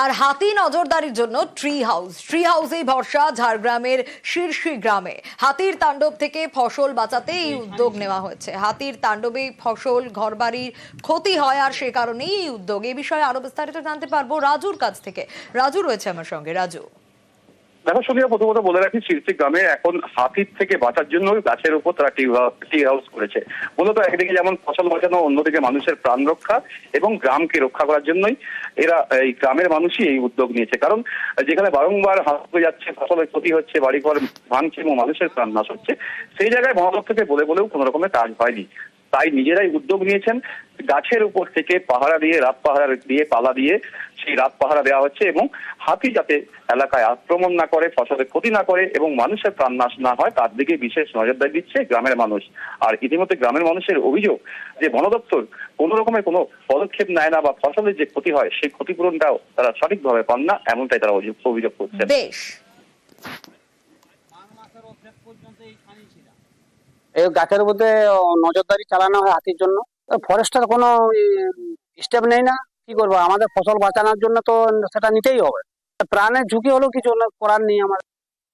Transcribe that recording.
আর হাতি নজরদারির জন্য ট্রি হাউসেই ভরসা ঝাড়গ্রামের শীর্ষী গ্রামে। হাতির তাণ্ডব থেকে ফসল বাঁচাতে এই উদ্যোগ নেওয়া হয়েছে। হাতির তাণ্ডবে ফসল ঘরবাড়ির ক্ষতি হয়, আর সে কারণেই এই উদ্যোগ। এই বিষয়ে আরো বিস্তারিত জানতে পারবো রাজুর কাছ থেকে। রাজু রয়েছে আমার সঙ্গে। রাজু, দেখো শুনিয়া প্রথমত বলে রাখি, শীর্ষী গ্রামে এখন হাতির থেকে বাঁচার জন্য গাছের উপর তারা টি হাউস করেছে। মূলত একদিকে যেমন ফসল বাঁচানো, অন্যদিকে মানুষের প্রাণ রক্ষা এবং গ্রামকে রক্ষা করার জন্যই এরা এই গ্রামের মানুষই এই উদ্যোগ নিয়েছে। কারণ যেখানে বারংবার হাতি যাচ্ছে, ফসলের ক্ষতি হচ্ছে, বাড়িঘর ভাঙছে এবং মানুষের প্রাণ নাশ হচ্ছে, সেই জায়গায় বন দপ্তরকে বলেও কোনো রকমের কাজ হয়নি। তাই নিজেরাই উদ্যোগ নিয়েছেন, গাছের উপর থেকে পাহারা দিয়ে, রাত পাহারা দিয়ে, পালা দিয়ে সেই রাত পাহারা দেওয়া হচ্ছে এবং হাতি যাতে এলাকায় আক্রমণ না করে, ফসলের ক্ষতি না করে এবং মানুষের প্রাণ নাশ না হয় তার দিকে বিশেষ নজরদারি দিচ্ছে গ্রামের মানুষ। আর ইতিমধ্যে গ্রামের মানুষের অভিযোগ যে বন দপ্তর কোনো রকমের কোনো পদক্ষেপ নেয় না বা ফসলের যে ক্ষতি হয় সেই ক্ষতিপূরণটাও তারা সঠিকভাবে পান না, এমনটাই তারা অভিযোগ করছেন। বেশ। এই গাছের মধ্যে নজরদারি চালানো হয় হাতির জন্য। ফরেস্টের কোনো স্টেপ নেই না, কি করবো? আমাদের ফসল বাঁচানোর জন্য তো সেটা নিতেই হবে। প্রাণের ঝুঁকি হলেও কিছু করার নেই আমার।